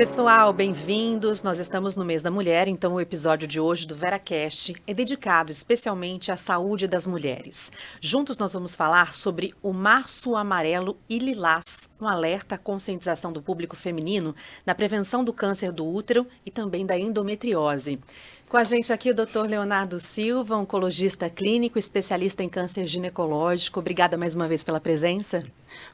pessoal, bem-vindos. Nós estamos no mês da mulher, então o episódio de hoje do VeraCast é dedicado especialmente à saúde das mulheres. Juntos nós vamos falar sobre o Março Amarelo e Lilás, um alerta à conscientização do público feminino na prevenção do câncer do útero e também da endometriose. Com a gente aqui o Dr. Leonardo Silva, oncologista clínico, especialista em câncer ginecológico. Obrigada mais uma vez pela presença.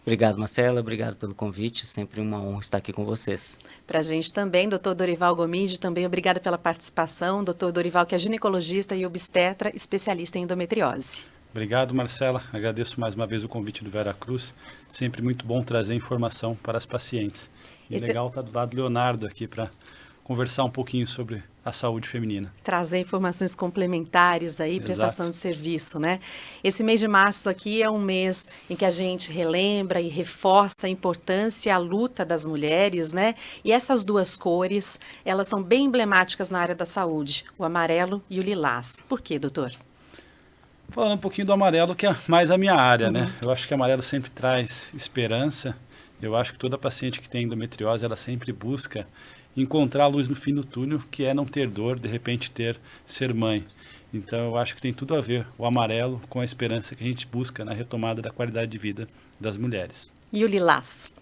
Obrigado, Marcela. Obrigado pelo convite. Sempre uma honra estar aqui com vocês. Para a gente também, Dr. Dorival Gomide, também obrigada pela participação. Dr. Dorival, que é ginecologista e obstetra, especialista em endometriose. Obrigado, Marcela. Agradeço mais uma vez o convite do Veracruz. Sempre muito bom trazer informação para as pacientes. E legal estar do lado do Leonardo aqui para conversar um pouquinho sobre a saúde feminina. Trazer informações complementares aí, Exato. Prestação de serviço, né? Esse mês de março aqui é um mês em que a gente relembra e reforça a importância e a luta das mulheres, né? E essas duas cores, elas são bem emblemáticas na área da saúde, o amarelo e o lilás. Por quê, doutor? Falando um pouquinho do amarelo, que é mais a minha área, né? Eu acho que o amarelo sempre traz esperança. Eu acho que toda paciente que tem endometriose, ela sempre busca encontrar a luz no fim do túnel, que é não ter dor, de repente ser mãe. Então eu acho que tem tudo a ver o amarelo com a esperança que a gente busca na retomada da qualidade de vida das mulheres. E o lilás?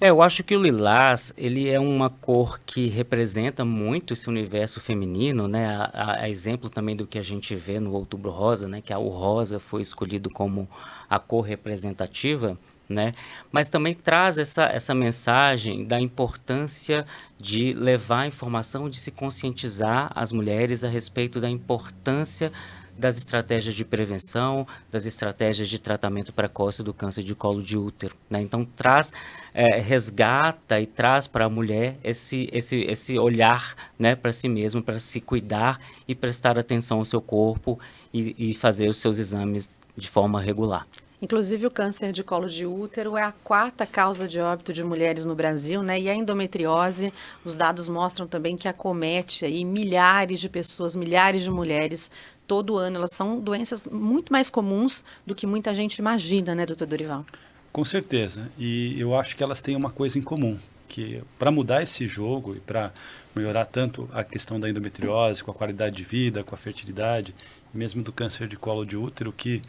Eu acho que o lilás, ele é uma cor que representa muito esse universo feminino, né? A exemplo também do que a gente vê no Outubro Rosa, né? Que o rosa foi escolhido como a cor representativa, né? Mas também traz essa mensagem da importância de levar a informação, de se conscientizar as mulheres a respeito da importância das estratégias de prevenção, das estratégias de tratamento precoce do câncer de colo de útero, né? Então resgata e traz para a mulher esse olhar, né, para si mesmo, para se cuidar e prestar atenção ao seu corpo e fazer os seus exames de forma regular. Inclusive o câncer de colo de útero é a 4ª causa de óbito de mulheres no Brasil, né? E a endometriose, os dados mostram também que acomete aí milhares de pessoas, milhares de mulheres todo ano. Elas são doenças muito mais comuns do que muita gente imagina, né, doutor Dorival? Com certeza. E eu acho que elas têm uma coisa em comum, que para mudar esse jogo e para melhorar tanto a questão da endometriose, com a qualidade de vida, com a fertilidade, mesmo do câncer de colo de útero, que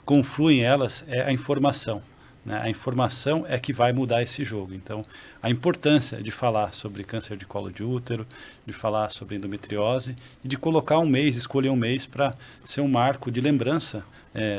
conflui em elas é a informação, né? A informação é que vai mudar esse jogo. Então, a importância de falar sobre câncer de colo de útero, de falar sobre endometriose e de colocar um mês, escolher um mês para ser um marco de lembrança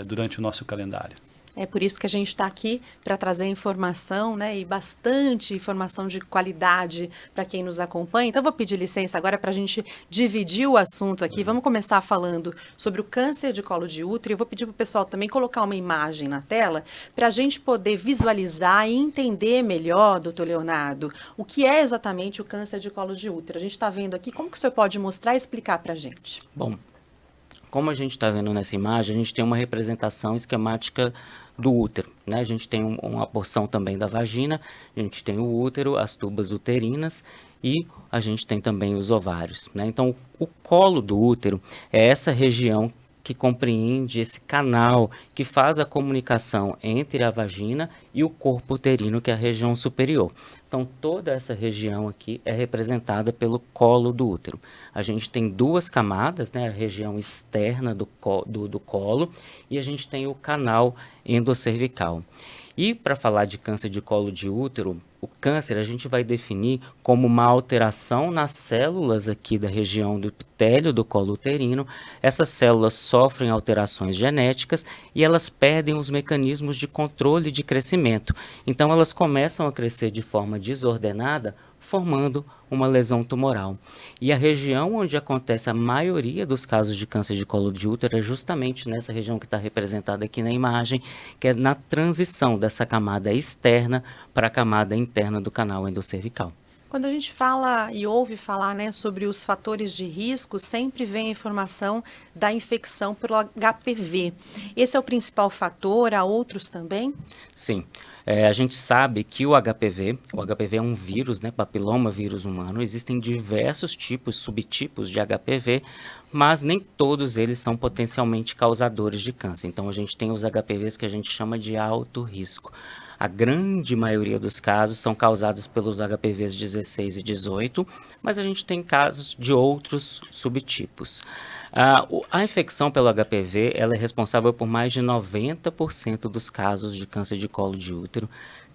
durante o nosso calendário. É por isso que a gente está aqui para trazer informação, né, e bastante informação de qualidade para quem nos acompanha. Então, vou pedir licença agora para a gente dividir o assunto aqui. Vamos começar falando sobre o câncer de colo de útero. Eu vou pedir para o pessoal também colocar uma imagem na tela para a gente poder visualizar e entender melhor, doutor Leonardo, o que é exatamente o câncer de colo de útero. A gente está vendo aqui, como que o senhor pode mostrar e explicar para a gente? Bom, como a gente está vendo nessa imagem, a gente tem uma representação esquemática do útero, né? A gente tem uma porção também da vagina, a gente tem o útero, as tubas uterinas e a gente tem também os ovários, né? Então, o colo do útero é essa região que compreende esse canal que faz a comunicação entre a vagina e o corpo uterino, que é a região superior. Então, toda essa região aqui é representada pelo colo do útero. A gente tem 2 camadas, né? A região externa do colo e a gente tem o canal endocervical. E para falar de câncer de colo de útero, o câncer a gente vai definir como uma alteração nas células aqui da região do epitélio do colo uterino. Essas células sofrem alterações genéticas e elas perdem os mecanismos de controle de crescimento. Então elas começam a crescer de forma desordenada, formando uma lesão tumoral. E a região onde acontece a maioria dos casos de câncer de colo de útero é justamente nessa região que está representada aqui na imagem, que é na transição dessa camada externa para a camada interna do canal endocervical. Quando a gente fala e ouve falar, né, sobre os fatores de risco, sempre vem a informação da infecção pelo HPV. Esse é o principal fator, há outros também? Sim. A gente sabe que o HPV é um vírus, né, papiloma vírus humano. Existem diversos tipos, subtipos de HPV, mas nem todos eles são potencialmente causadores de câncer. Então, a gente tem os HPVs que a gente chama de alto risco. A grande maioria dos casos são causados pelos HPVs 16 e 18, mas a gente tem casos de outros subtipos. A infecção pelo HPV ela é responsável por mais de 90% dos casos de câncer de colo de útero.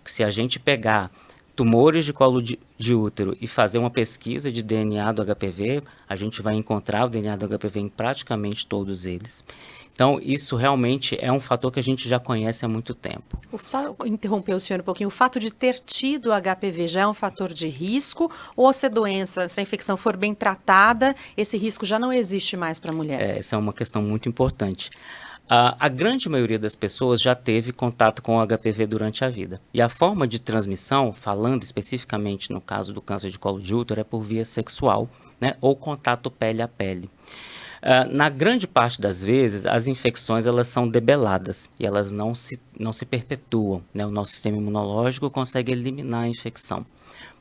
Se a gente pegar tumores de colo de útero e fazer uma pesquisa de DNA do HPV, a gente vai encontrar o DNA do HPV em praticamente todos eles. Então, isso realmente é um fator que a gente já conhece há muito tempo. Só interromper o senhor um pouquinho. O fato de ter tido HPV já é um fator de risco? Ou se a doença, se a infecção for bem tratada, esse risco já não existe mais para a mulher? Essa é uma questão muito importante. A grande maioria das pessoas já teve contato com o HPV durante a vida. E a forma de transmissão, falando especificamente no caso do câncer de colo de útero, é por via sexual, né, ou contato pele a pele. Na grande parte das vezes, as infecções elas são debeladas e elas não se perpetuam, né? O nosso sistema imunológico consegue eliminar a infecção.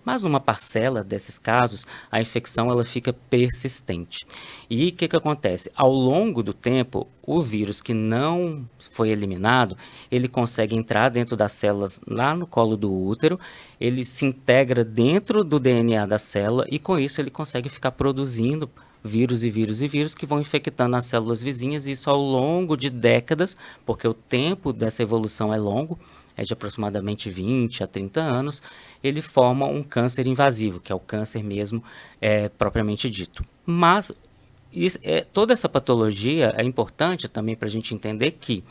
Mas numa parcela desses casos, a infecção ela fica persistente. E o que acontece? Ao longo do tempo, o vírus que não foi eliminado, ele consegue entrar dentro das células lá no colo do útero, ele se integra dentro do DNA da célula e com isso ele consegue ficar produzindo vírus e vírus e vírus que vão infectando as células vizinhas, e isso ao longo de décadas, porque o tempo dessa evolução é longo, é de aproximadamente 20 a 30 anos, ele forma um câncer invasivo, que é o câncer mesmo propriamente dito. Mas toda essa patologia é importante também para a gente entender que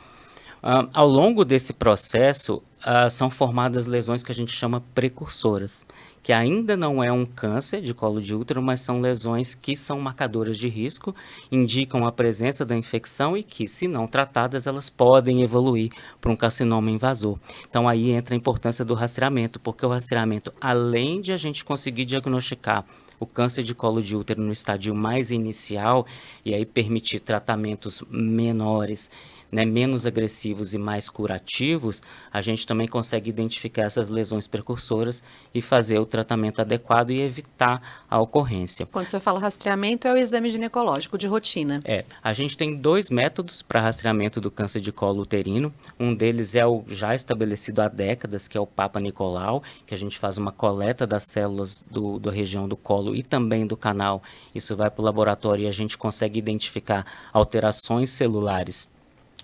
ao longo desse processo são formadas lesões que a gente chama precursoras, que ainda não é um câncer de colo de útero, mas são lesões que são marcadoras de risco, indicam a presença da infecção e que, se não tratadas, elas podem evoluir para um carcinoma invasor. Então aí entra a importância do rastreamento, porque o rastreamento, além de a gente conseguir diagnosticar o câncer de colo de útero no estádio mais inicial e aí permitir tratamentos menores, né, menos agressivos e mais curativos, a gente também consegue identificar essas lesões precursoras e fazer o tratamento adequado e evitar a ocorrência. Quando você fala rastreamento, é o exame ginecológico de rotina. A gente tem 2 métodos para rastreamento do câncer de colo uterino. Um deles é o já estabelecido há décadas, que é o Papa Nicolau, que a gente faz uma coleta das células da região do colo e também do canal. Isso vai para o laboratório e a gente consegue identificar alterações celulares,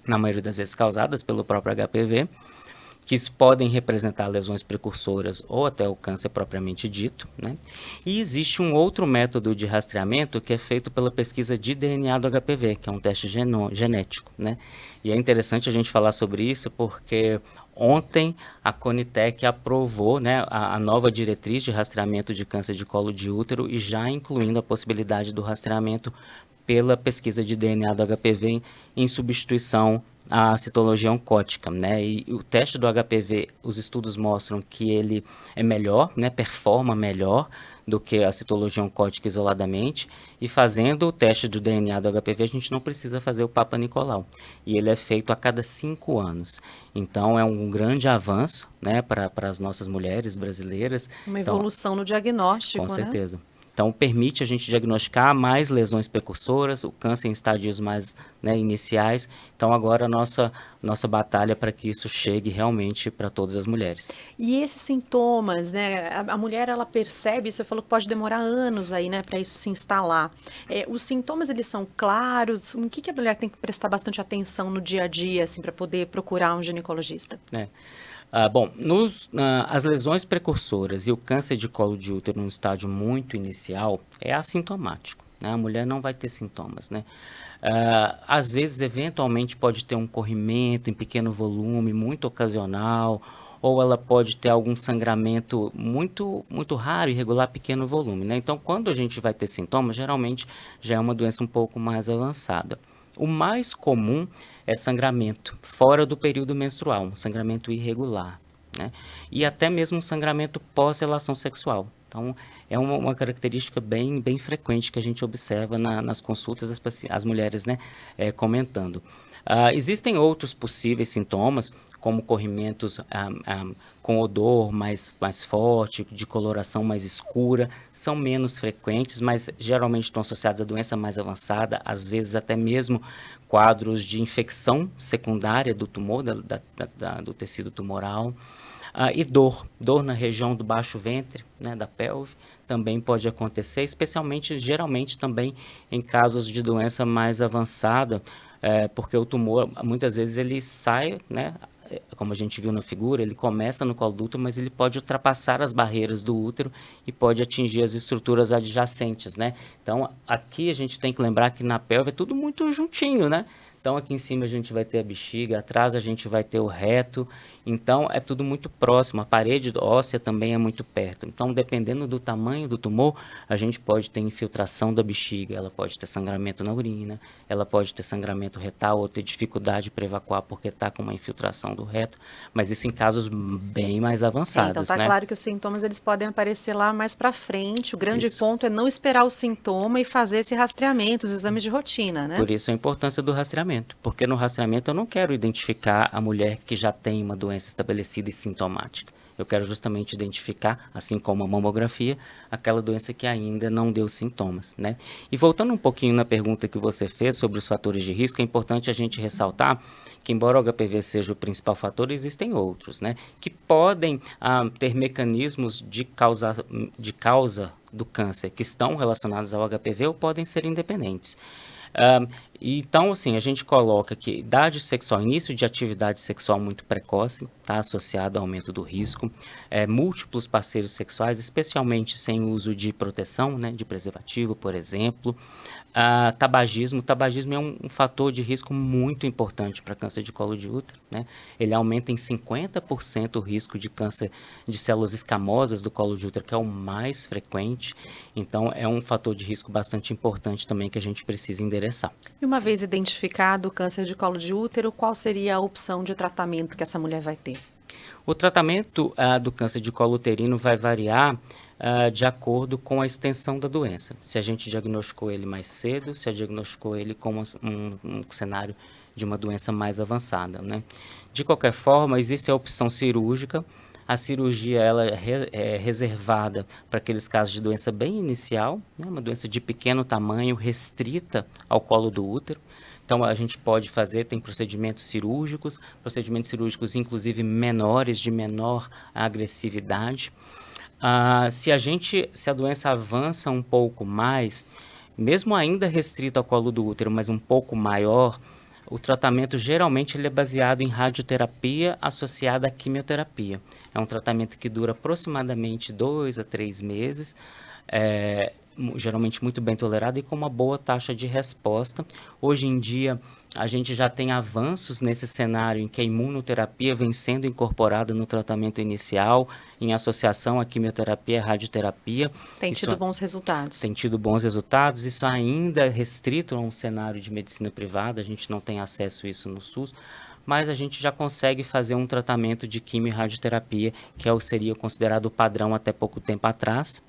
na maioria das vezes causadas pelo próprio HPV, que podem representar lesões precursoras ou até o câncer propriamente dito, né? E existe um outro método de rastreamento que é feito pela pesquisa de DNA do HPV, que é um teste genético, né? E é interessante a gente falar sobre isso porque ontem a Conitec aprovou, né, a nova diretriz de rastreamento de câncer de colo de útero e já incluindo a possibilidade do rastreamento pela pesquisa de DNA do HPV em substituição à citologia oncótica, né? E o teste do HPV, os estudos mostram que ele é melhor, né? Performa melhor do que a citologia oncótica isoladamente, e fazendo o teste do DNA do HPV a gente não precisa fazer o Papa Nicolau, e ele é feito a cada 5 anos. Então é um grande avanço, né, para as nossas mulheres brasileiras. Uma evolução no diagnóstico, com certeza. Então, permite a gente diagnosticar mais lesões precursoras, o câncer em estádios mais, né, iniciais. Então, agora a nossa batalha para que isso chegue realmente para todas as mulheres. E esses sintomas, né? A mulher, ela percebe, você falou que pode demorar anos aí, né, para isso se instalar. Os sintomas, eles são claros? O que a mulher tem que prestar bastante atenção no dia a dia, assim, para poder procurar um ginecologista? As lesões precursoras e o câncer de colo de útero num estágio muito inicial é assintomático, né? A mulher não vai ter sintomas, né? Às vezes, eventualmente, pode ter um corrimento em pequeno volume, muito ocasional, ou ela pode ter algum sangramento muito, muito raro, irregular, pequeno volume, né? Então, quando a gente vai ter sintomas, geralmente já é uma doença um pouco mais avançada. O mais comum é sangramento fora do período menstrual, um sangramento irregular, né? E até mesmo um sangramento pós-relação sexual. Então, é uma característica bem frequente que a gente observa nas consultas, as mulheres, né, comentando. Existem outros possíveis sintomas, como corrimentos com odor mais forte, de coloração mais escura, são menos frequentes, mas geralmente estão associados à doença mais avançada, às vezes até mesmo quadros de infecção secundária do tumor, do tecido tumoral. E dor na região do baixo ventre, né, da pelve, também pode acontecer, especialmente, geralmente também em casos de doença mais avançada, porque o tumor, muitas vezes, ele sai, né, como a gente viu na figura, ele começa no colo do útero, mas ele pode ultrapassar as barreiras do útero e pode atingir as estruturas adjacentes, né? Então, aqui a gente tem que lembrar que na pelve é tudo muito juntinho, né? Então, aqui em cima a gente vai ter a bexiga, atrás a gente vai ter o reto. Então, é tudo muito próximo. A parede óssea também é muito perto. Então, dependendo do tamanho do tumor, a gente pode ter infiltração da bexiga, ela pode ter sangramento na urina, ela pode ter sangramento retal ou ter dificuldade para evacuar porque está com uma infiltração do reto. Mas isso em casos bem mais avançados, Então, tá né? claro que os sintomas eles podem aparecer lá mais para frente. O grande ponto é não esperar o sintoma e fazer esse rastreamento, os exames de rotina, né? Por isso a importância do rastreamento, porque no rastreamento eu não quero identificar a mulher que já tem uma doença estabelecida e sintomática. Eu quero justamente identificar, assim como a mamografia, aquela doença que ainda não deu sintomas, né? E voltando um pouquinho na pergunta que você fez sobre os fatores de risco, é importante a gente ressaltar que, embora o HPV seja o principal fator, existem outros, né? Que podem ter mecanismos de causa do câncer que estão relacionados ao HPV ou podem ser independentes. Então, assim, a gente coloca que idade sexual, início de atividade sexual muito precoce, está associado ao aumento do risco, múltiplos parceiros sexuais, especialmente sem uso de proteção, né, de preservativo, por exemplo. Tabagismo. O tabagismo é um fator de risco muito importante para câncer de colo de útero, né? Ele aumenta em 50% o risco de câncer de células escamosas do colo de útero, que é o mais frequente. Então, é um fator de risco bastante importante também que a gente precisa endereçar. E uma vez identificado o câncer de colo de útero, qual seria a opção de tratamento que essa mulher vai ter? O tratamento do câncer de colo uterino vai variar de acordo com a extensão da doença. Se a gente diagnosticou ele mais cedo, se a diagnosticou ele como um cenário de uma doença mais avançada, né? De qualquer forma, existe a opção cirúrgica. A cirurgia ela é reservada para aqueles casos de doença bem inicial, né? Uma doença de pequeno tamanho, restrita ao colo do útero. Então, a gente pode fazer, tem procedimentos cirúrgicos inclusive menores, de menor agressividade. Se a doença avança um pouco mais, mesmo ainda restrita ao colo do útero, mas um pouco maior, o tratamento geralmente ele é baseado em radioterapia associada à quimioterapia. É um tratamento que dura aproximadamente 2 a 3 meses, geralmente muito bem tolerado e com uma boa taxa de resposta. Hoje em dia, a gente já tem avanços nesse cenário em que a imunoterapia vem sendo incorporada no tratamento inicial, em associação à quimioterapia e à radioterapia. Tem tido bons resultados. Tem tido bons resultados. Isso ainda é restrito a um cenário de medicina privada, a gente não tem acesso a isso no SUS, mas a gente já consegue fazer um tratamento de quimio e radioterapia, que seria considerado o padrão até pouco tempo atrás.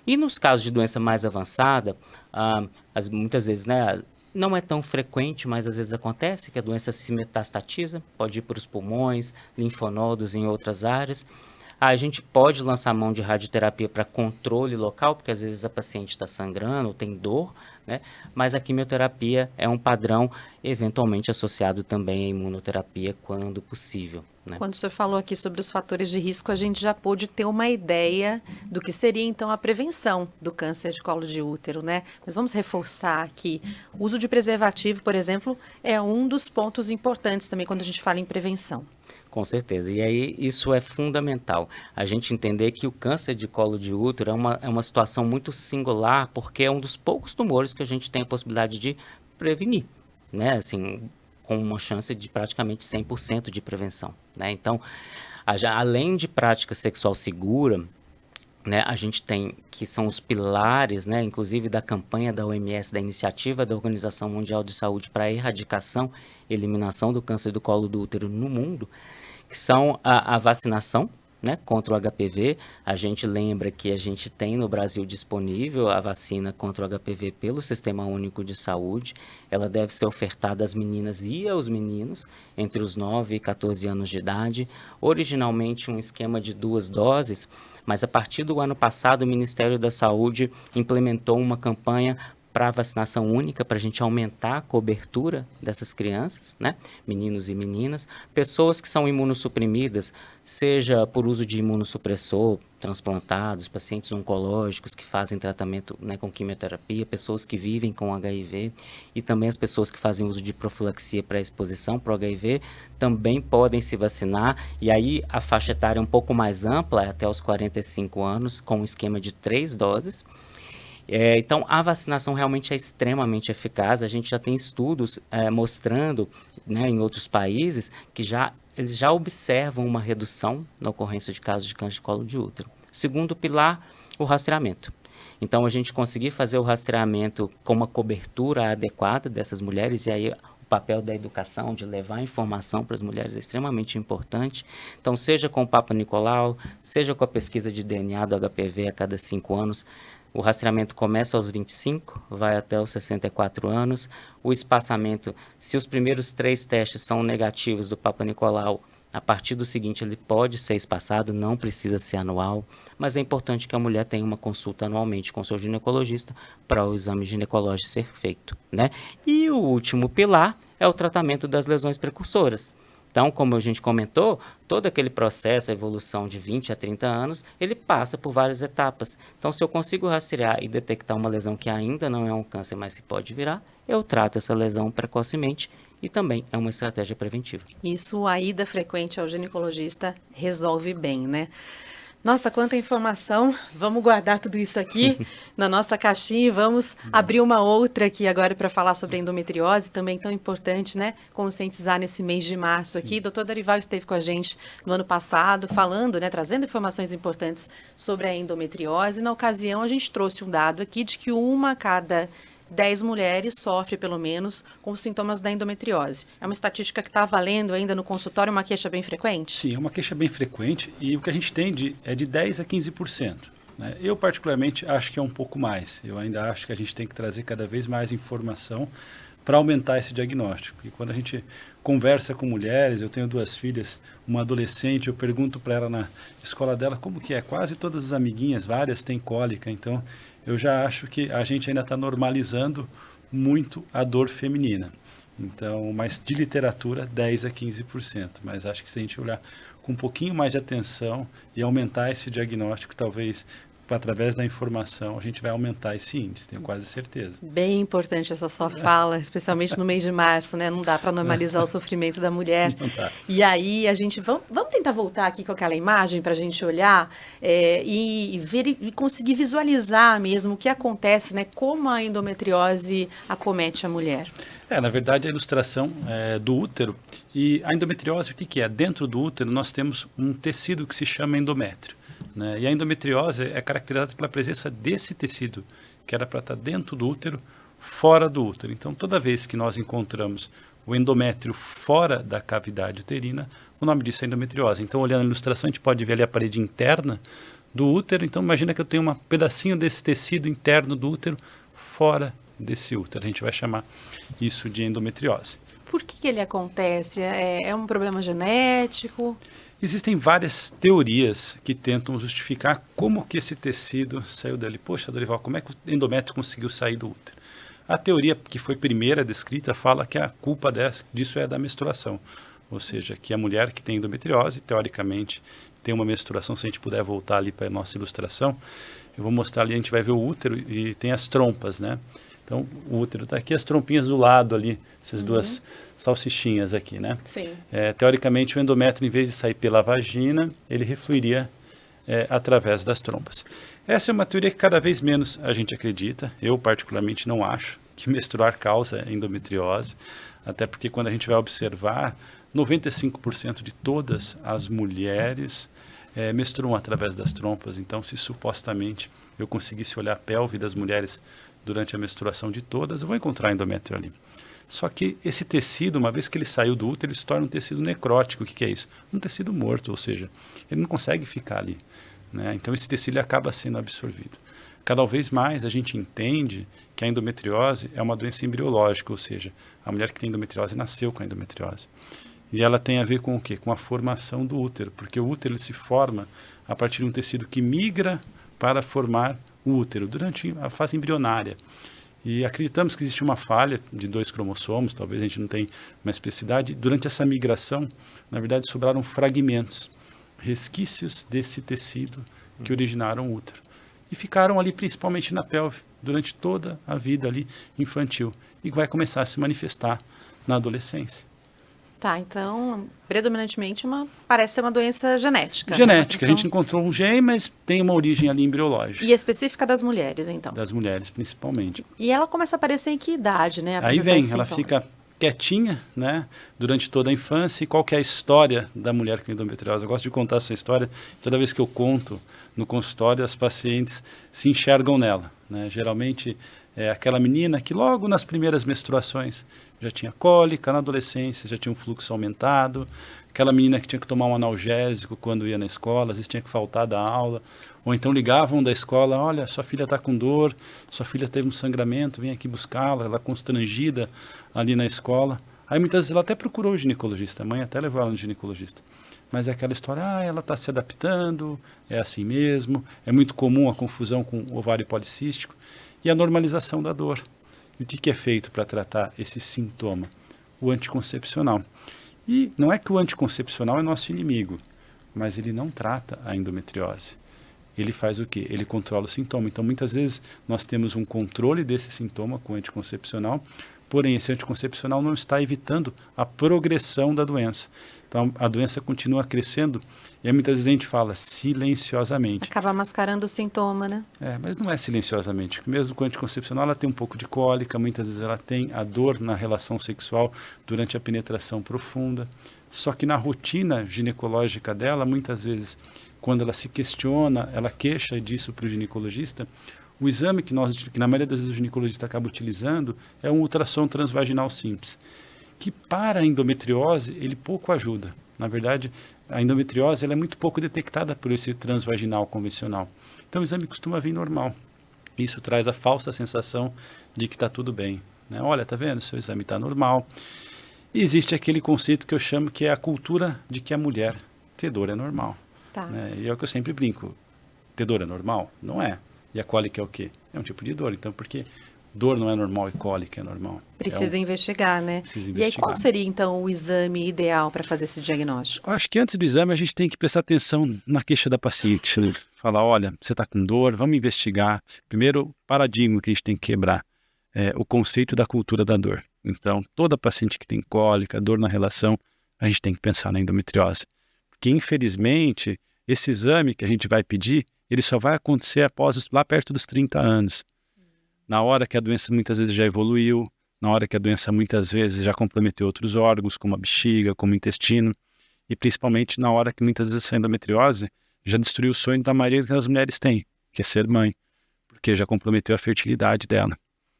E nos casos de doença mais avançada, muitas vezes, né, não é tão frequente, mas às vezes acontece que a doença se metastatiza, pode ir para os pulmões, linfonodos em outras áreas. A gente pode lançar mão de radioterapia para controle local, porque às vezes a paciente está sangrando ou tem dor, né? Mas a quimioterapia é um padrão eventualmente associado também à imunoterapia quando possível, né? Quando o senhor falou aqui sobre os fatores de risco, a gente já pôde ter uma ideia do que seria então a prevenção do câncer de colo de útero, né? Mas vamos reforçar aqui, o uso de preservativo, por exemplo, é um dos pontos importantes também quando a gente fala em prevenção. Com certeza. E aí isso é fundamental. A gente entender que o câncer de colo de útero é uma situação muito singular, porque é um dos poucos tumores que a gente tem a possibilidade de prevenir, né? Assim, com uma chance de praticamente 100% de prevenção, né? Então, além de prática sexual segura, né, a gente tem que são os pilares, né, inclusive da campanha da OMS, da iniciativa da Organização Mundial de Saúde para a erradicação e eliminação do câncer do colo do útero no mundo, que são a vacinação, né, contra o HPV. A gente lembra que a gente tem no Brasil disponível a vacina contra o HPV pelo Sistema Único de Saúde. Ela deve ser ofertada às meninas e aos meninos entre os 9 e 14 anos de idade. Originalmente um esquema de 2 doses, mas a partir do ano passado o Ministério da Saúde implementou uma campanha para a vacinação única, para a gente aumentar a cobertura dessas crianças, né? Meninos e meninas. Pessoas que são imunossuprimidas, seja por uso de imunossupressor, transplantados, pacientes oncológicos que fazem tratamento, né, com quimioterapia, pessoas que vivem com HIV e também as pessoas que fazem uso de profilaxia para exposição para o HIV também podem se vacinar. E aí a faixa etária é um pouco mais ampla, até os 45 anos, com um esquema de 3 doses. Então, a vacinação realmente é extremamente eficaz. A gente já tem estudos mostrando, né, em outros países que eles já observam uma redução na ocorrência de casos de câncer de colo de útero. Segundo pilar, o rastreamento. Então, a gente conseguir fazer o rastreamento com uma cobertura adequada dessas mulheres, e aí o papel da educação, de levar informação para as mulheres é extremamente importante. Então, seja com o Papa Nicolau, seja com a pesquisa de DNA do HPV a cada 5 anos, o rastreamento começa aos 25, vai até os 64 anos. O espaçamento, se os primeiros 3 testes são negativos do Papa Nicolau, a partir do seguinte ele pode ser espaçado, não precisa ser anual, mas é importante que a mulher tenha uma consulta anualmente com seu ginecologista para o exame ginecológico ser feito, né? E o último pilar é o tratamento das lesões precursoras. Então, como a gente comentou, todo aquele processo, a evolução de 20 a 30 anos, ele passa por várias etapas. Então, se eu consigo rastrear e detectar uma lesão que ainda não é um câncer, mas que pode virar, eu trato essa lesão precocemente e também é uma estratégia preventiva. Isso, a ida frequente ao ginecologista resolve bem, né? Nossa, quanta informação. Vamos guardar tudo isso aqui na nossa caixinha e vamos abrir uma outra aqui agora para falar sobre a endometriose, também tão importante, né? Conscientizar nesse mês de março aqui. Dr. Dorival esteve com a gente no ano passado falando, né? Trazendo informações importantes sobre a endometriose. Na ocasião, a gente trouxe um dado aqui de que 1 a cada 10 mulheres sofre, pelo menos, com os sintomas da endometriose. É uma estatística que está valendo ainda no consultório, uma queixa bem frequente? Sim, é uma queixa bem frequente e o que a gente tem é de 10% a 15%. Né? Eu, particularmente, acho que é um pouco mais. Eu ainda acho que a gente tem que trazer cada vez mais informação para aumentar esse diagnóstico. E quando a gente conversa com mulheres, eu tenho 2 filhas, uma adolescente, eu pergunto para ela na escola dela como que é. Quase todas as amiguinhas, várias têm cólica, então eu já acho que a gente ainda está normalizando muito a dor feminina. Então, mas de literatura, 10% a 15%. Mas acho que se a gente olhar com um pouquinho mais de atenção e aumentar esse diagnóstico, talvez através da informação, a gente vai aumentar esse índice, tenho quase certeza. Bem importante essa sua fala, especialmente no mês de março, né? Não dá para normalizar o sofrimento da mulher. Não dá. E aí, a gente... Vamos tentar voltar aqui com aquela imagem para a gente olhar e ver e conseguir visualizar mesmo o que acontece, né? Como a endometriose acomete a mulher. Na verdade, a ilustração é do útero. E a endometriose, o que é? Dentro do útero, nós temos um tecido que se chama endométrio. Né? E a endometriose é caracterizada pela presença desse tecido, que era para estar dentro do útero, fora do útero. Então, toda vez que nós encontramos o endométrio fora da cavidade uterina, o nome disso é endometriose. Então, olhando a ilustração, a gente pode ver ali a parede interna do útero. Então, imagina que eu tenho um pedacinho desse tecido interno do útero fora desse útero. A gente vai chamar isso de endometriose. Por que ele acontece? É um problema genético? Existem várias teorias que tentam justificar como que esse tecido saiu dali. Poxa, Dorival, como é que o endométrio conseguiu sair do útero? A teoria que foi primeira descrita fala que a culpa disso é da menstruação. Ou seja, que a mulher que tem endometriose, teoricamente, tem uma menstruação. Se a gente puder voltar ali para a nossa ilustração, eu vou mostrar ali, a gente vai ver o útero e tem as trompas, né? Então, o útero está aqui, as trompinhas do lado ali, essas 2 salsichinhas aqui, né? Sim. Teoricamente, o endométrio, em vez de sair pela vagina, ele refluiria através das trompas. Essa é uma teoria que cada vez menos a gente acredita. Eu, particularmente, não acho que menstruar causa endometriose, até porque quando a gente vai observar, 95% de todas as mulheres menstruam através das trompas. Então, se supostamente eu conseguisse olhar a pelve das mulheres durante a menstruação de todas, eu vou encontrar endométrio ali. Só que esse tecido, uma vez que ele saiu do útero, ele se torna um tecido necrótico. O que é isso? Um tecido morto, ou seja, ele não consegue ficar ali. Né? Então esse tecido ele acaba sendo absorvido. Cada vez mais a gente entende que a endometriose é uma doença embriológica, ou seja, a mulher que tem endometriose nasceu com a endometriose. E ela tem a ver com o quê? Com a formação do útero, porque o útero ele se forma a partir de um tecido que migra para formar o útero durante a fase embrionária. E acreditamos que existe uma falha de 2 cromossomos, talvez a gente não tenha uma especificidade. Durante essa migração, na verdade, sobraram fragmentos, resquícios desse tecido que originaram o útero. E ficaram ali principalmente na pelve, durante toda a vida ali infantil. E vai começar a se manifestar na adolescência. Tá, então, predominantemente parece ser uma doença genética. Genética, a gente encontrou um gene, mas tem uma origem ali embriológica. E específica das mulheres, então? Das mulheres, principalmente. E ela começa a aparecer em que idade, né? Aí vem, ela fica quietinha, né, durante toda a infância. E qual que é a história da mulher com endometriose? Eu gosto de contar essa história. Toda vez que eu conto no consultório, as pacientes se enxergam nela, né? Geralmente é aquela menina que logo nas primeiras menstruações já tinha cólica, na adolescência já tinha um fluxo aumentado, aquela menina que tinha que tomar um analgésico quando ia na escola, às vezes tinha que faltar da aula, ou então ligavam da escola, olha, sua filha está com dor, sua filha teve um sangramento, vem aqui buscá-la, ela constrangida ali na escola. Aí muitas vezes ela até procurou o ginecologista, a mãe até levou ela no ginecologista. Mas é aquela história, ela está se adaptando, é assim mesmo, é muito comum a confusão com o ovário policístico e a normalização da dor. E o que é feito para tratar esse sintoma? O anticoncepcional. E não é que o anticoncepcional é nosso inimigo, mas ele não trata a endometriose. Ele faz o quê? Ele controla o sintoma. Então, muitas vezes, nós temos um controle desse sintoma com o anticoncepcional, porém, esse anticoncepcional não está evitando a progressão da doença. Então, a doença continua crescendo e aí, muitas vezes a gente fala silenciosamente. Acaba mascarando o sintoma, né? Mas não é silenciosamente. Mesmo com o anticoncepcional, ela tem um pouco de cólica, muitas vezes ela tem a dor na relação sexual durante a penetração profunda. Só que na rotina ginecológica dela, muitas vezes, quando ela se questiona, ela queixa disso para o ginecologista, o exame que na maioria das vezes o ginecologista acaba utilizando é um ultrassom transvaginal simples, que para a endometriose ele pouco ajuda. Na verdade, a endometriose ela é muito pouco detectada por esse transvaginal convencional. Então o exame costuma vir normal. Isso traz a falsa sensação de que está tudo bem, né? Olha, está vendo? Seu exame está normal. E existe aquele conceito que eu chamo que é a cultura de que a mulher ter dor é normal. Tá. Né? E é o que eu sempre brinco. Ter dor é normal? Não é. E a cólica é o quê? É um tipo de dor. Então, por que dor não é normal e cólica é normal? Precisa investigar, né? Precisa investigar. E aí, qual seria, então, o exame ideal para fazer esse diagnóstico? Eu acho que antes do exame, a gente tem que prestar atenção na queixa da paciente. Né? Falar, olha, você está com dor, vamos investigar. Primeiro, paradigma que a gente tem que quebrar é o conceito da cultura da dor. Então, toda paciente que tem cólica, dor na relação, a gente tem que pensar na endometriose. Porque, infelizmente, esse exame que a gente vai pedir, ele só vai acontecer após lá perto dos 30 anos. Na hora que a doença muitas vezes já evoluiu, na hora que a doença muitas vezes já comprometeu outros órgãos, como a bexiga, como o intestino, e principalmente na hora que muitas vezes essa endometriose já destruiu o sonho da maioria das mulheres têm, que é ser mãe, porque já comprometeu a fertilidade dela.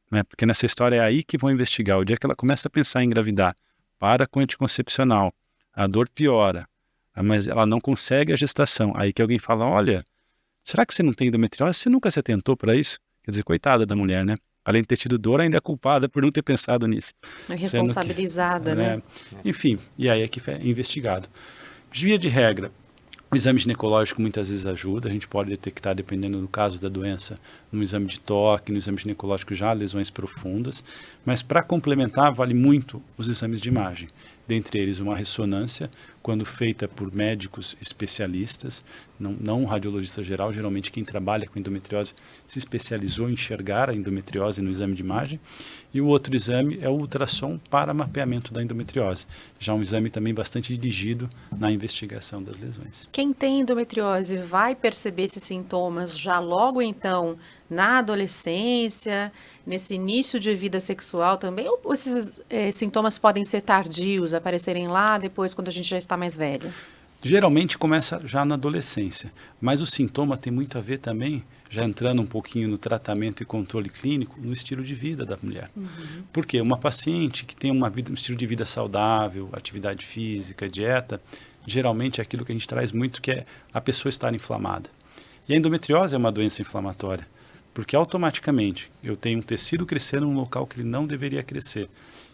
Né? Porque nessa história é aí que vão investigar. O dia que ela começa a pensar em engravidar, para com anticoncepcional, a dor piora, mas ela não consegue a gestação. Aí que alguém fala, olha, será que você não tem endometriose? Você nunca se atentou para isso? Quer dizer, coitada da mulher, né? Além de ter tido dor, ainda é culpada por não ter pensado nisso. É responsabilizada, né? Enfim, e aí é que é investigado. Via de regra, o exame ginecológico muitas vezes ajuda, a gente pode detectar, dependendo do caso da doença, no exame de toque, no exame ginecológico já lesões profundas, mas para complementar vale muito os exames de imagem, dentre eles uma ressonância, quando feita por médicos especialistas, não um radiologista geral, geralmente quem trabalha com endometriose se especializou em enxergar a endometriose no exame de imagem, e o outro exame é o ultrassom para mapeamento da endometriose, já um exame também bastante dirigido na investigação das lesões. Quem tem endometriose vai perceber esses sintomas já logo então na adolescência, nesse início de vida sexual também, ou esses sintomas podem ser tardios, aparecerem lá depois quando a gente já está mais velho? Geralmente começa já na adolescência, mas o sintoma tem muito a ver também, já entrando um pouquinho no tratamento e controle clínico, no estilo de vida da mulher. Porque uma paciente que tem um estilo de vida saudável, atividade física, dieta, geralmente é aquilo que a gente traz muito, que é a pessoa estar inflamada. E a endometriose é uma doença inflamatória, porque automaticamente eu tenho um tecido crescendo num local que ele não deveria crescer.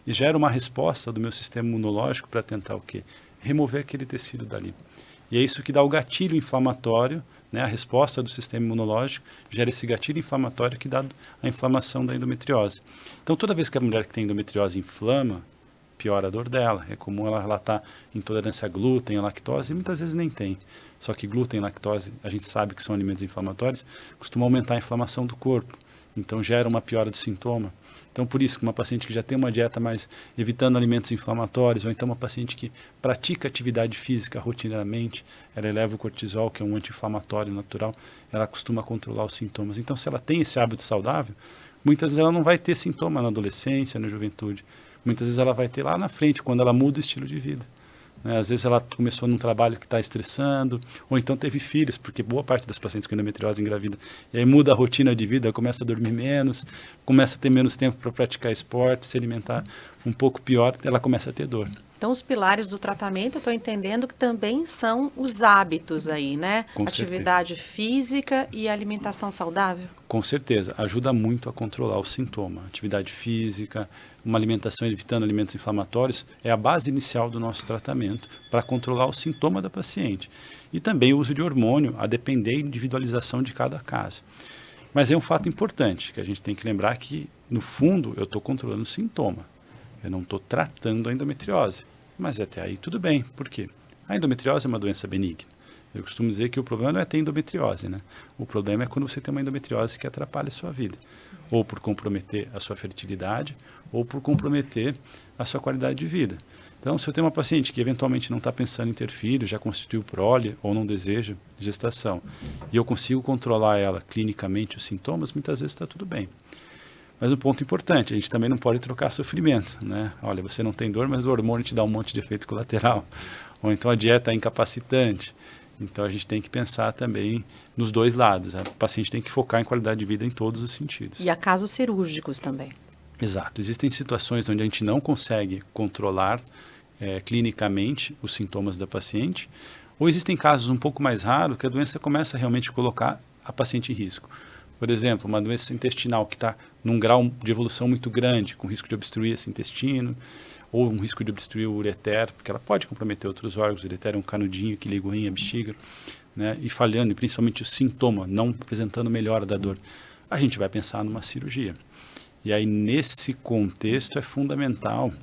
E gera uma resposta do meu sistema imunológico para tentar o quê? Remover aquele tecido dali. E é isso que dá o gatilho inflamatório né? A resposta do sistema imunológico gera esse gatilho inflamatório que dá a inflamação da endometriose. Então, toda vez que a mulher que tem endometriose inflama, piora a dor dela. É comum ela relatar intolerância a glúten, a lactose, e muitas vezes nem tem. Só que glúten e lactose, a gente sabe que são alimentos inflamatórios, costumam aumentar a inflamação do corpo. Então, gera uma piora do sintoma. Então, por isso que uma paciente que já tem uma dieta mais evitando alimentos inflamatórios, ou então uma paciente que pratica atividade física rotineiramente, ela eleva o cortisol, que é um anti-inflamatório natural, ela costuma controlar os sintomas. Então, se ela tem esse hábito saudável, muitas vezes ela não vai ter sintoma na adolescência, na juventude. Muitas vezes ela vai ter lá na frente, quando ela muda o estilo de vida. Às vezes ela começou num trabalho que está estressando, ou então teve filhos, porque boa parte das pacientes com endometriose engravida, e aí muda a rotina de vida, começa a dormir menos, começa a ter menos tempo para praticar esporte, se alimentar um pouco pior, ela começa a ter dor. Então, os pilares do tratamento, eu estou entendendo que também são os hábitos aí, né? Com Atividade física e alimentação saudável. Com certeza, ajuda muito a controlar o sintoma. Atividade física, uma alimentação evitando alimentos inflamatórios é a base inicial do nosso tratamento para controlar o sintoma da paciente. E também o uso de hormônio, a depender da individualização de cada caso. Mas é um fato importante, que a gente tem que lembrar que, no fundo, eu estou controlando o sintoma. Eu não estou tratando a endometriose. Mas até aí tudo bem. Por quê? A endometriose é uma doença benigna. Eu costumo dizer que o problema não é ter endometriose, né? O problema é quando você tem uma endometriose que atrapalha a sua vida. Ou por comprometer a sua fertilidade, ou por comprometer a sua qualidade de vida. Então, se eu tenho uma paciente que eventualmente não está pensando em ter filho, já constituiu prole ou não deseja gestação, e eu consigo controlar ela clinicamente, os sintomas, muitas vezes está tudo bem. Mas um ponto importante, a gente também não pode trocar sofrimento, né? Olha, você não tem dor, mas o hormônio te dá um monte de efeito colateral. Ou então a dieta é incapacitante. Então a gente tem que pensar também nos dois lados. O paciente tem que focar em qualidade de vida em todos os sentidos. E há casos cirúrgicos também. Exato. Existem situações onde a gente não consegue controlar clinicamente os sintomas da paciente, ou existem casos um pouco mais raros que a doença começa a realmente colocar a paciente em risco. Por exemplo, uma doença intestinal que está num grau de evolução muito grande, com risco de obstruir esse intestino, ou um risco de obstruir o ureter, porque ela pode comprometer outros órgãos. O ureter é um canudinho que liga o rim à bexiga, né? E falhando, e principalmente o sintoma, não apresentando melhora da dor, a gente vai pensar numa cirurgia. E aí, nesse contexto, é fundamental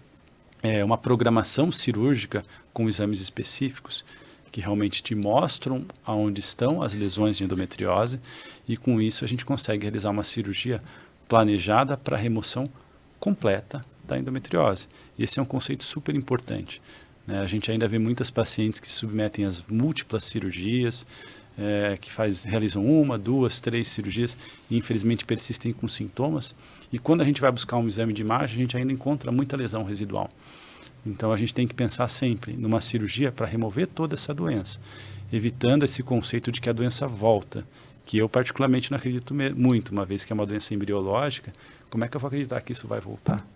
uma programação cirúrgica com exames específicos, que realmente te mostram aonde estão as lesões de endometriose, e com isso a gente consegue realizar uma cirurgia planejada para a remoção completa da endometriose. Esse é um conceito super importante, né? A gente ainda vê muitas pacientes que submetem às múltiplas cirurgias, que realizam 1, 2, 3 cirurgias e infelizmente persistem com sintomas, e quando a gente vai buscar um exame de imagem, a gente ainda encontra muita lesão residual. Então a gente tem que pensar sempre numa cirurgia para remover toda essa doença, evitando esse conceito de que a doença volta, que eu particularmente não acredito muito, uma vez que é uma doença embriológica. Como é que eu vou acreditar que isso vai voltar?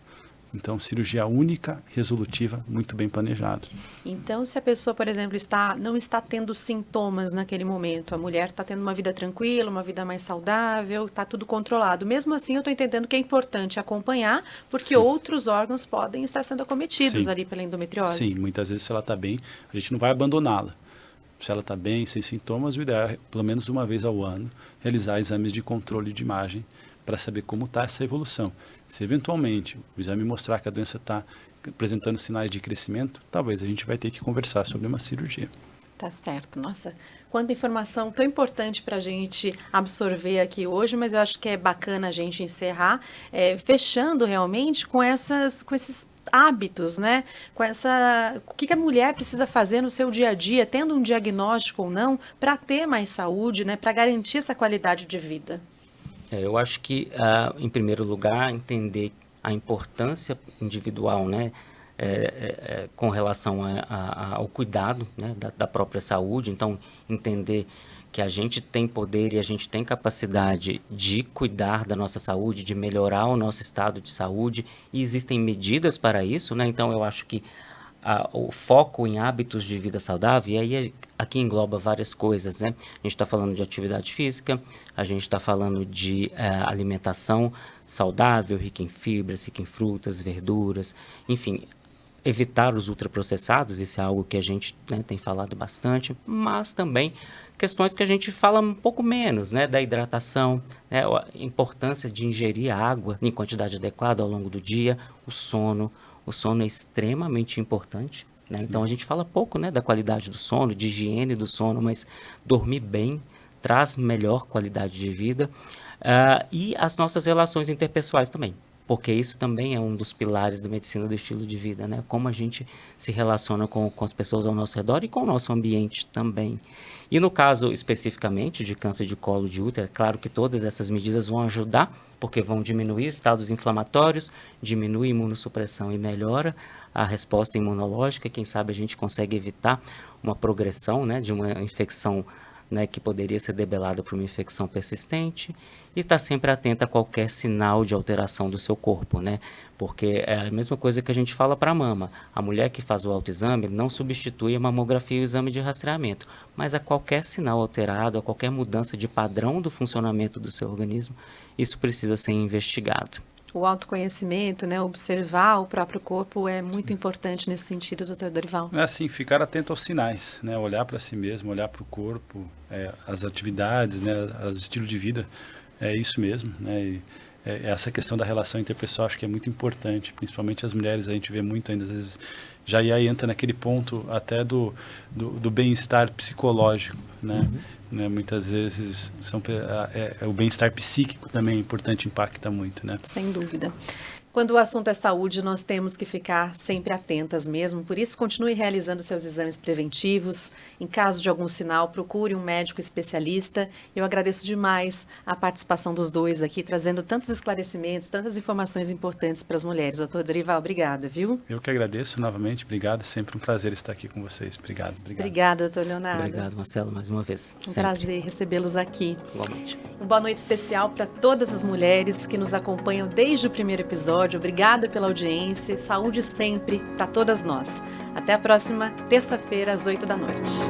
Então, cirurgia única, resolutiva, muito bem planejada. Então, se a pessoa, por exemplo, não está tendo sintomas naquele momento, a mulher está tendo uma vida tranquila, uma vida mais saudável, está tudo controlado. Mesmo assim, eu estou entendendo que é importante acompanhar, porque Sim. Outros órgãos podem estar sendo acometidos Sim. ali pela endometriose. Sim, muitas vezes se ela está bem, a gente não vai abandoná-la. Se ela está bem, sem sintomas, o ideal é, pelo menos uma vez ao ano, realizar exames de controle de imagem para saber como está essa evolução. Se eventualmente o exame mostrar que a doença está apresentando sinais de crescimento, talvez a gente vai ter que conversar sobre uma cirurgia. Tá certo. Nossa, quanta informação tão importante para a gente absorver aqui hoje, mas eu acho que é bacana a gente encerrar, fechando realmente com esses hábitos, né? O que a mulher precisa fazer no seu dia a dia, tendo um diagnóstico ou não, para ter mais saúde, né? Para garantir essa qualidade de vida. Eu acho que, em primeiro lugar, entender a importância individual, né, com relação ao cuidado, né, da própria saúde. Então, entender que a gente tem poder e a gente tem capacidade de cuidar da nossa saúde, de melhorar o nosso estado de saúde, e existem medidas para isso, né? Então, eu acho que o foco em hábitos de vida saudável, e aí aqui engloba várias coisas, né? A gente está falando de atividade física, a gente está falando de alimentação saudável, rica em fibras, rica em frutas, verduras, enfim, evitar os ultraprocessados, isso é algo que a gente, né, tem falado bastante, mas também questões que a gente fala um pouco menos, né, da hidratação, né, a importância de ingerir água em quantidade adequada ao longo do dia, o sono é extremamente importante, né? Então a gente fala pouco, né, da qualidade do sono, de higiene do sono, mas dormir bem traz melhor qualidade de vida, e as nossas relações interpessoais também. Porque isso também é um dos pilares da medicina do estilo de vida, né? Como a gente se relaciona com as pessoas ao nosso redor e com o nosso ambiente também. E no caso especificamente de câncer de colo de útero, é claro que todas essas medidas vão ajudar, porque vão diminuir estados inflamatórios, diminui a imunossupressão e melhora a resposta imunológica. Quem sabe a gente consegue evitar uma progressão, né, de uma infecção, né, que poderia ser debelada por uma infecção persistente, e estar sempre atento a qualquer sinal de alteração do seu corpo, né? Porque é a mesma coisa que a gente fala para a mama. A mulher que faz o autoexame não substitui a mamografia e o exame de rastreamento, mas a qualquer sinal alterado, a qualquer mudança de padrão do funcionamento do seu organismo, isso precisa ser investigado. O autoconhecimento, né, observar o próprio corpo é muito importante nesse sentido, doutor Dorival. É assim, ficar atento aos sinais, né? Olhar para si mesmo, olhar para o corpo, as atividades, né? Os estilos de vida, é isso mesmo, né? E essa questão da relação interpessoal acho que é muito importante, principalmente as mulheres, a gente vê muito ainda, às vezes, já aí entra naquele ponto até do bem-estar psicológico, né? Né, muitas vezes o bem-estar psíquico também é importante, impacta muito, né? Sem dúvida. Quando o assunto é saúde, nós temos que ficar sempre atentas mesmo. Por isso, continue realizando seus exames preventivos. Em caso de algum sinal, procure um médico especialista. Eu agradeço demais a participação dos dois aqui, trazendo tantos esclarecimentos, tantas informações importantes para as mulheres. Doutor Dorival, obrigada, viu? Eu que agradeço novamente, obrigado. Sempre um prazer estar aqui com vocês. Obrigado. Obrigada, doutor Leonardo. Obrigado, Marcelo, mais uma vez. Um prazer recebê-los aqui. Igualmente. Uma boa noite especial para todas as mulheres que nos acompanham desde o primeiro episódio. Obrigada pela audiência. Saúde sempre para todas nós. Até a próxima terça-feira, às 8 da noite.